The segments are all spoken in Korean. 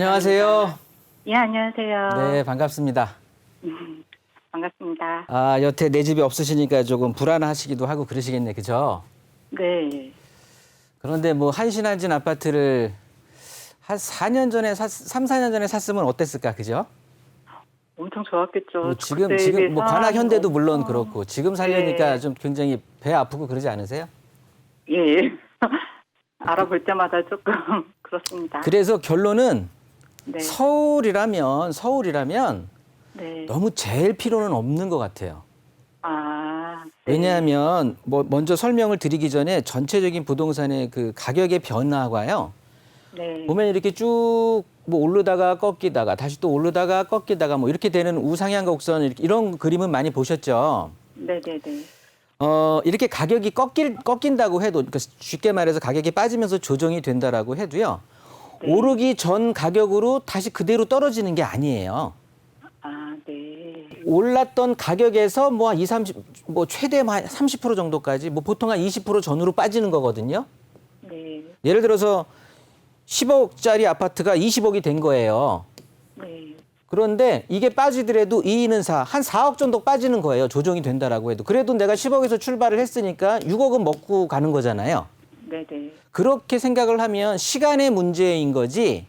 안녕하세요. 예, 안녕하세요. 네, 반갑습니다. 반갑습니다. 아, 여태 내 집이 없으시니까 조금 불안하시기도 하고 그러시겠네, 그죠? 네. 그런데 뭐 한신한진 아파트를 한 4년 전에 3, 4년 전에 샀으면 어땠을까, 그죠? 엄청 좋았겠죠. 뭐 지금 그때에 뭐 비해서 관악 현대도 한- 물론 그렇고 지금 살려니까 네. 좀 굉장히 배 아프고 그러지 않으세요? 예. 알아볼 때마다 조금 그렇습니다. 그래서 결론은 네. 서울이라면 네. 너무 제일 필요는 없는 것 같아요. 아. 네. 왜냐하면 뭐 먼저 설명을 드리기 전에 전체적인 부동산의 그 가격의 변화가요. 네. 보면 이렇게 쭉 뭐 오르다가 꺾이다가 다시 또 오르다가 꺾이다가 뭐 이렇게 되는 우상향 곡선 이런 그림은 많이 보셨죠. 네, 네, 네. 이렇게 가격이 꺾인다고 해도 그러니까 쉽게 말해서 가격이 빠지면서 조정이 된다라고 해도요. 네. 오르기 전 가격으로 다시 그대로 떨어지는 게 아니에요. 아, 네. 올랐던 가격에서 뭐 20, 30, 뭐 최대 30% 정도까지 뭐 보통 한 20% 전후로 빠지는 거거든요. 네. 예를 들어서 10억짜리 아파트가 20억이 된 거예요. 네. 그런데 이게 빠지더라도 2는 4, 한 4억 정도 빠지는 거예요. 조정이 된다라고 해도. 그래도 내가 10억에서 출발을 했으니까 6억은 먹고 가는 거잖아요. 네, 네. 그렇게 생각을 하면 시간의 문제인 거지.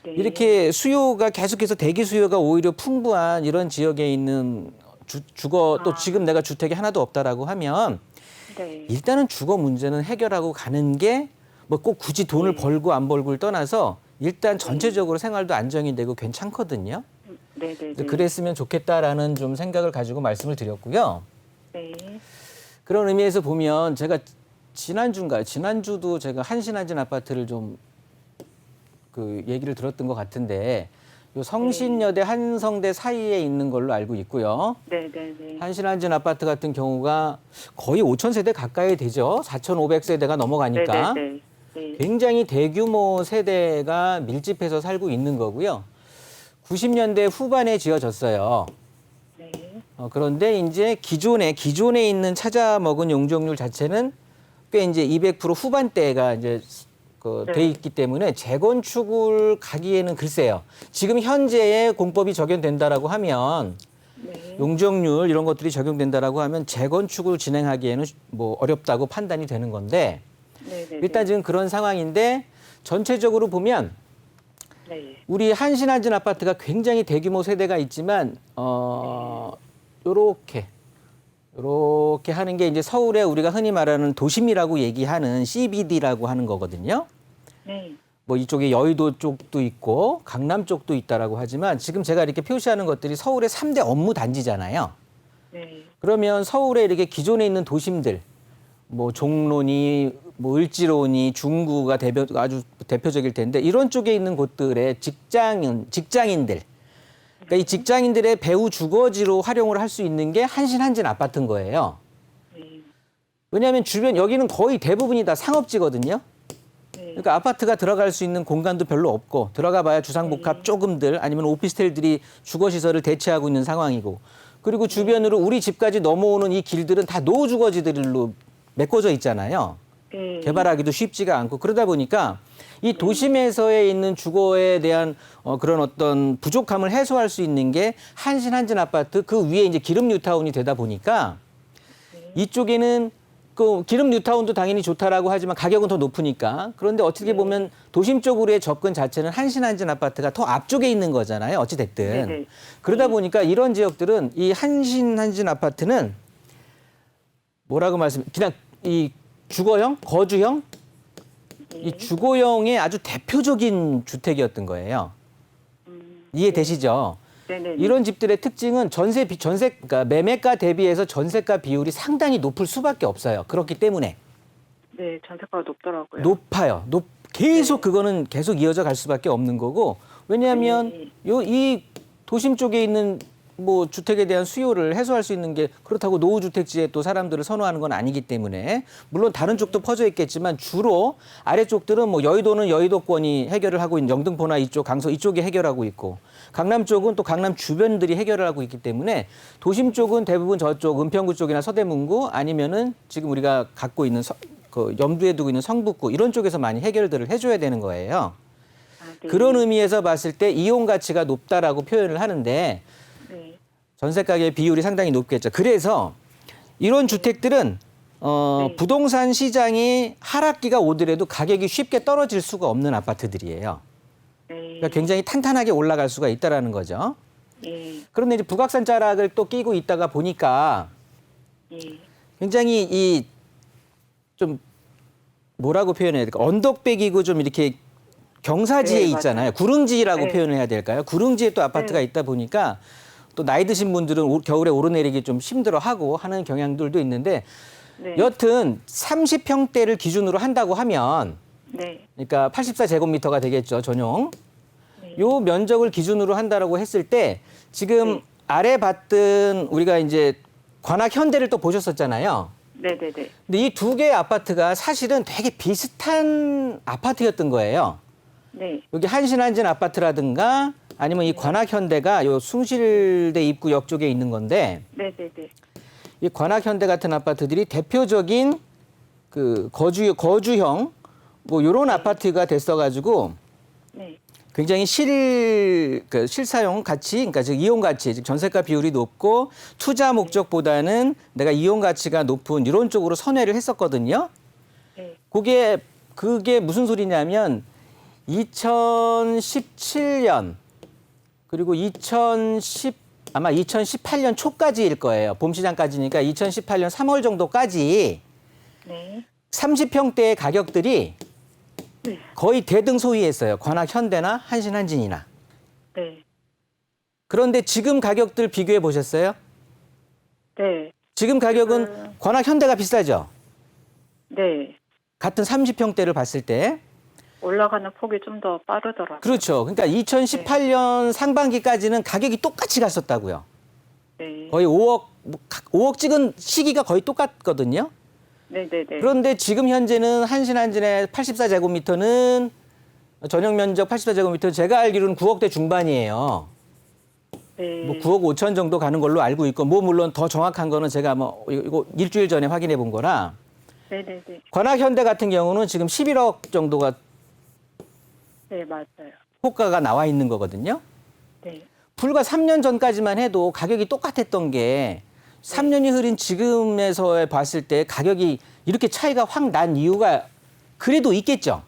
네. 이렇게 수요가 계속해서 대기 수요가 오히려 풍부한 이런 지역에 있는 주거 또 지금 내가 주택이 하나도 없다라고 하면 네. 일단은 주거 문제는 해결하고 가는 게 뭐 꼭 굳이 돈을 벌고 안 벌고를 떠나서 일단 전체적으로 생활도 안정이 되고 괜찮거든요. 네, 네, 네. 그랬으면 좋겠다라는 좀 생각을 가지고 말씀을 드렸고요. 네. 그런 의미에서 보면 제가 지난주도 제가 한신한진 아파트를 좀 그 얘기를 들었던 것 같은데 요 성신여대 한성대 사이에 있는 걸로 알고 있고요. 네, 네, 네. 한신한진 아파트 같은 경우가 거의 5,000세대 가까이 되죠. 4,500세대가 넘어가니까. 네, 네, 네. 네. 굉장히 대규모 세대가 밀집해서 살고 있는 거고요. 90년대 후반에 지어졌어요. 네. 그런데 이제 기존에 있는 찾아 먹은 용적률 자체는 꽤 이제 200% 후반대가 이제 네. 돼 있기 때문에 재건축을 가기에는 글쎄요. 지금 현재의 공법이 적용된다라고 하면 네. 용적률 이런 것들이 적용된다라고 하면 재건축을 진행하기에는 뭐 어렵다고 판단이 되는 건데 네, 네. 일단 지금 그런 상황인데 전체적으로 보면 네. 우리 한신한진 아파트가 굉장히 대규모 세대가 있지만 요렇게 하는 게 이제 서울에 우리가 흔히 말하는 도심이라고 얘기하는 CBD라고 하는 거거든요. 네. 뭐 이쪽에 여의도 쪽도 있고 강남 쪽도 있다라고 하지만 지금 제가 이렇게 표시하는 것들이 서울의 3대 업무 단지잖아요. 네. 그러면 서울에 이렇게 기존에 있는 도심들 뭐 종로니 뭐 을지로니 중구가 아주 대표적일 텐데 이런 쪽에 있는 곳들의 직장인들 그러니까 이 직장인들의 배후 주거지로 활용을 할 수 있는 게 한신한진 아파트인 거예요. 네. 왜냐하면 주변 여기는 거의 대부분이 다 상업지거든요. 네. 그러니까 아파트가 들어갈 수 있는 공간도 별로 없고 들어가 봐야 주상복합 조금들 아니면 오피스텔들이 주거시설을 대체하고 있는 상황이고 그리고 주변으로 우리 집까지 넘어오는 이 길들은 다 노후주거지들로 메꿔져 있잖아요. 네. 개발하기도 쉽지가 않고 그러다 보니까 이 도심에서의 있는 주거에 대한 그런 어떤 부족함을 해소할 수 있는 게 한신한진 아파트 그 위에 이제 기름 뉴타운이 되다 보니까 이쪽에는 그 기름 뉴타운도 당연히 좋다라고 하지만 가격은 더 높으니까 그런데 어떻게 보면 도심 쪽으로의 접근 자체는 한신한진 아파트가 더 앞쪽에 있는 거잖아요. 어찌 됐든 네네. 그러다 보니까 이런 지역들은 이 한신한진 아파트는 뭐라고 그냥 이 주거형, 거주형, 이 주거형의 아주 대표적인 주택이었던 거예요. 이해되시죠? 네네. 이런 집들의 특징은 그러니까 매매가 대비해서 전세가 비율이 상당히 높을 수밖에 없어요. 그렇기 때문에 네, 전세가가 높더라고요. 높아요. 계속 그거는 계속 이어져 갈 수밖에 없는 거고 왜냐하면 이 도심 쪽에 있는 뭐 주택에 대한 수요를 해소할 수 있는 게 그렇다고 노후주택지에 또 사람들을 선호하는 건 아니기 때문에 물론 다른 쪽도 퍼져 있겠지만 주로 아래쪽들은 뭐 여의도는 여의도권이 해결을 하고 있는 영등포나 이쪽 강서 이쪽이 해결하고 있고 강남 쪽은 또 강남 주변들이 해결을 하고 있기 때문에 도심 쪽은 대부분 저쪽 은평구 쪽이나 서대문구 아니면은 지금 우리가 갖고 있는 그 염두에 두고 있는 성북구 이런 쪽에서 많이 해결들을 해줘야 되는 거예요. 네. 그런 의미에서 봤을 때 이용 가치가 높다라고 표현을 하는데 네. 전세 가격의 비율이 상당히 높겠죠. 그래서 이런 주택들은 네. 부동산 시장이 하락기가 오더라도 가격이 쉽게 떨어질 수가 없는 아파트들이에요. 네. 그러니까 굉장히 탄탄하게 올라갈 수가 있다라는 거죠. 예. 그런데 이제 북악산 자락을 또 끼고 있다가 보니까 예. 굉장히 이 좀 뭐라고 표현해야 될까? 언덕백이고 좀 이렇게 경사지에 네, 있잖아요. 맞아요. 구릉지라고 네. 표현해야 될까요? 구릉지에 또 아파트가 네. 있다 보니까 또 나이 드신 분들은 겨울에 오르내리기 좀 힘들어하고 하는 경향들도 있는데 네. 여튼 30평대를 기준으로 한다고 하면 네. 그러니까 84제곱미터가 되겠죠, 전용. 네. 요 면적을 기준으로 한다라고 했을 때 지금 네. 아래 봤던 우리가 이제 관악 현대를 또 보셨었잖아요. 네네네. 근데 이 두 개의 아파트가 사실은 되게 비슷한 아파트였던 거예요. 네. 여기 한신한진 아파트라든가 아니면 이 관악 현대가 요 숭실대 입구역 쪽에 있는 건데 네네네. 이 관악 현대 같은 아파트들이 대표적인 그 거주형 뭐 요런 아파트가 됐어 가지고 네. 굉장히 실사용 가치, 그러니까 즉 이용 가치, 즉 전세가 비율이 높고 투자 목적보다는 내가 이용 가치가 높은 이런 쪽으로 선회를 했었거든요. 네. 그게 무슨 소리냐면 2017년 그리고 아마 2018년 초까지일 거예요. 봄 시장까지니까 2018년 3월 정도까지 네. 30평대의 가격들이 네. 거의 대등소이했어요. 관악 현대나 한신 한진이나. 네. 그런데 지금 가격들 비교해 보셨어요? 네. 지금 가격은 관악 현대가 비싸죠. 네. 같은 30평대를 봤을 때. 올라가는 폭이 좀 더 빠르더라고요. 그렇죠. 그러니까 2018년 상반기까지는 가격이 똑같이 갔었다고요. 네. 거의 5억 찍은 시기가 거의 똑같거든요. 네네네. 그런데 지금 현재는 한신한진의 84제곱미터는 전용 면적 84제곱미터 제가 알기로는 9억대 중반이에요. 네. 뭐 9억 5천 정도 가는 걸로 알고 있고 뭐 물론 더 정확한 거는 제가 뭐 이거 일주일 전에 확인해 본 거라. 네네네. 관악 현대 같은 경우는 지금 11억 정도가 네, 맞아요. 호가가 나와 있는 거거든요. 네. 불과 3년 전까지만 해도 가격이 똑같았던 게 3년이 흐린 지금에서 봤을 때 가격이 이렇게 차이가 확 난 이유가 그래도 있겠죠.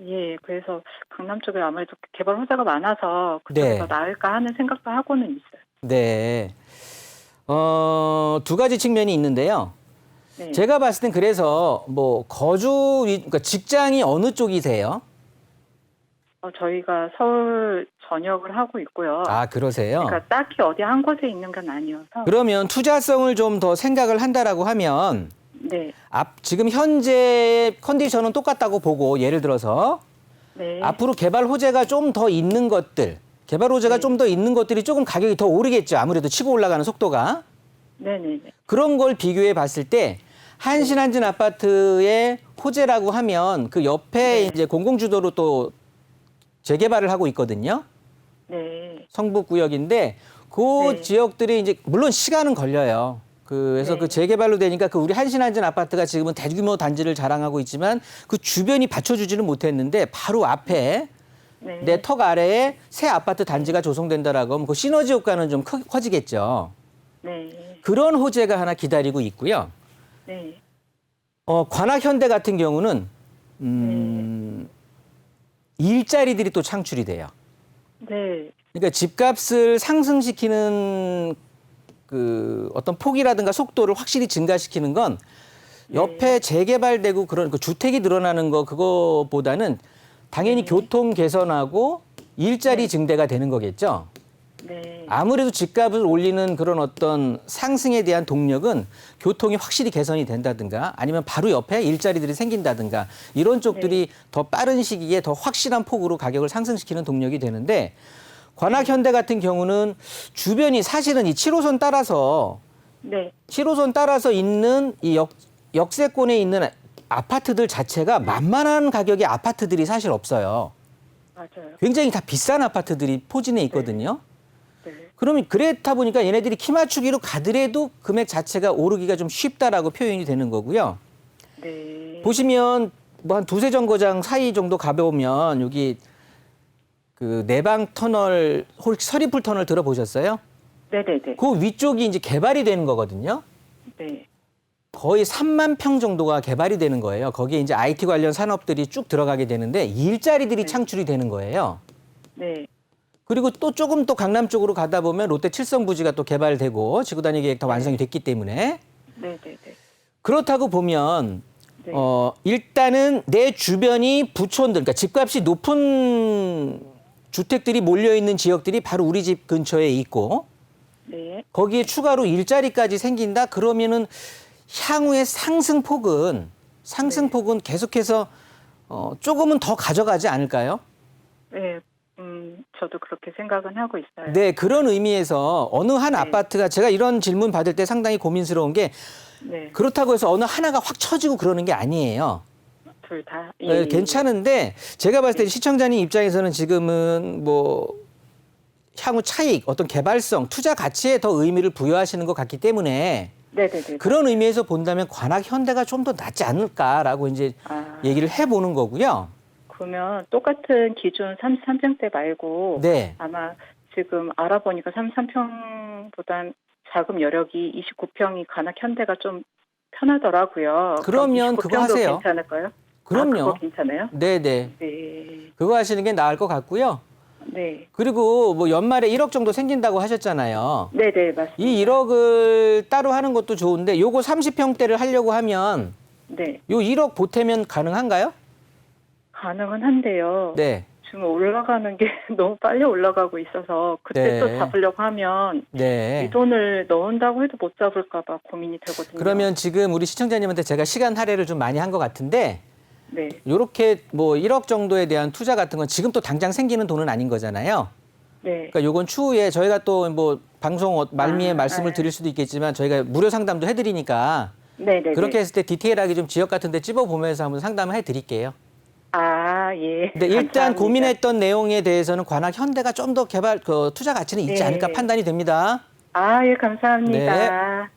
예, 그래서 강남 쪽에 아무래도 개발 호재가 많아서 그쪽이 네. 더 나을까 하는 생각도 하고는 있어요. 네. 두 가지 측면이 있는데요. 네. 제가 봤을 땐 그래서 뭐 그러니까 직장이 어느 쪽이세요? 저희가 서울 전역을 하고 있고요. 아, 그러세요? 그러니까 딱히 어디 한 곳에 있는 건 아니어서. 그러면 투자성을 좀 더 생각을 한다라고 하면 네. 지금 현재 컨디션은 똑같다고 보고 예를 들어서 네. 앞으로 개발 호재가 좀 더 있는 것들, 개발 호재가 네. 좀 더 있는 것들이 조금 가격이 더 오르겠죠. 아무래도 치고 올라가는 속도가. 네네네. 그런 걸 비교해 봤을 때 한신한진 아파트의 호재라고 하면 그 옆에 네. 이제 공공주도로 또 재개발을 하고 있거든요. 네. 성북구역인데 그 네. 지역들이 이제 물론 시간은 걸려요. 그래서 네. 그 재개발로 되니까 그 우리 한신한진 아파트가 지금은 대규모 단지를 자랑하고 있지만 그 주변이 받쳐주지는 못했는데 바로 앞에 네. 내 턱 아래에 새 아파트 단지가 조성된다라고 하면 그 시너지 효과는 좀 커지겠죠. 네. 그런 호재가 하나 기다리고 있고요. 네. 관악 현대 같은 경우는 일자리들이 또 창출이 돼요. 네. 그러니까 집값을 상승시키는 그 어떤 폭이라든가 속도를 확실히 증가시키는 건 옆에 재개발되고 그런 그 주택이 늘어나는 거 그거보다는 당연히 교통 개선하고 일자리 증대가 되는 거겠죠. 네. 아무래도 집값을 올리는 그런 어떤 상승에 대한 동력은 교통이 확실히 개선이 된다든가 아니면 바로 옆에 일자리들이 생긴다든가 이런 쪽들이 더 빠른 시기에 더 확실한 폭으로 가격을 상승시키는 동력이 되는데 관악 현대 같은 경우는 주변이 사실은 이 7호선 따라서 네. 7호선 따라서 있는 이 역세권에 있는 아파트들 자체가 만만한 가격의 아파트들이 사실 없어요. 맞아요. 굉장히 다 비싼 아파트들이 포진해 있거든요. 네. 그러면 그렇다 보니까 얘네들이 키 맞추기로 가더라도 금액 자체가 오르기가 좀 쉽다라고 표현이 되는 거고요. 네. 보시면 뭐 한 두세 정거장 사이 정도 가보면 여기 그 내방 터널 혹시 서리풀 터널 들어보셨어요? 네네네. 그 위쪽이 이제 개발이 되는 거거든요. 네. 거의 3만 평 정도가 개발이 되는 거예요. 거기에 이제 IT 관련 산업들이 쭉 들어가게 되는데 일자리들이 창출이 되는 거예요. 네. 그리고 또 조금 또 강남 쪽으로 가다 보면 롯데 칠성부지가 또 개발되고 지구단위 계획 다 완성이 됐기 때문에 네네네. 그렇다고 보면 네. 일단은 내 주변이 부촌들, 그러니까 집값이 높은 주택들이 몰려 있는 지역들이 바로 우리 집 근처에 있고 네. 거기에 추가로 일자리까지 생긴다 그러면은 향후의 상승폭은 계속해서 조금은 더 가져가지 않을까요? 네. 저도 그렇게 생각은 하고 있어요. 네, 그런 의미에서 어느 한 네. 아파트가 제가 이런 질문 받을 때 상당히 고민스러운 게 네. 그렇다고 해서 어느 하나가 확 쳐지고 그러는 게 아니에요. 둘 다. 네, 괜찮은데 제가 봤을 때 시청자님 입장에서는 지금은 뭐 향후 차익, 어떤 개발성, 투자 가치에 더 의미를 부여하시는 것 같기 때문에 네네네. 그런 의미에서 본다면 관악 현대가 좀 더 낫지 않을까라고 이제 아, 얘기를 해보는 거고요. 그러면 똑같은 기준 33평대 말고 네. 아마 지금 알아보니까 33평보단 자금 여력이 29평이 관악 현대가 좀 편하더라고요. 그러면 29평도 그거 하세요. 괜찮을까요? 그럼요. 그거 괜찮아요? 네네. 네. 그거 하시는 게 나을 것 같고요. 네. 그리고 뭐 연말에 1억 정도 생긴다고 하셨잖아요. 네네, 맞습니다. 이 1억을 따로 하는 것도 좋은데 요거 30평대를 하려고 하면 네. 요 1억 보태면 가능한가요? 가능은 한데요. 네. 지금 올라가는 게 너무 빨리 올라가고 있어서 그때 네. 또 잡으려고 하면 네. 이 돈을 넣은다고 해도 못 잡을까 봐 고민이 되거든요. 그러면 지금 우리 시청자님한테 제가 시간 할애를 좀 많이 한 것 같은데 네. 요렇게 뭐 1억 정도에 대한 투자 같은 건 지금 또 당장 생기는 돈은 아닌 거잖아요. 네. 그러니까 요건 추후에 저희가 또 뭐 방송 말미에 말씀을 네. 드릴 수도 있겠지만 저희가 무료 상담도 해드리니까 네네. 그렇게 했을 때 디테일하게 좀 지역 같은 데 찝어보면서 한번 상담을 해드릴게요. 아, 예. 근데 일단 감사합니다. 고민했던 내용에 대해서는 관악 현대가 좀 더 개발 투자 가치는 있지 네. 않을까 판단이 됩니다. 아, 예, 감사합니다.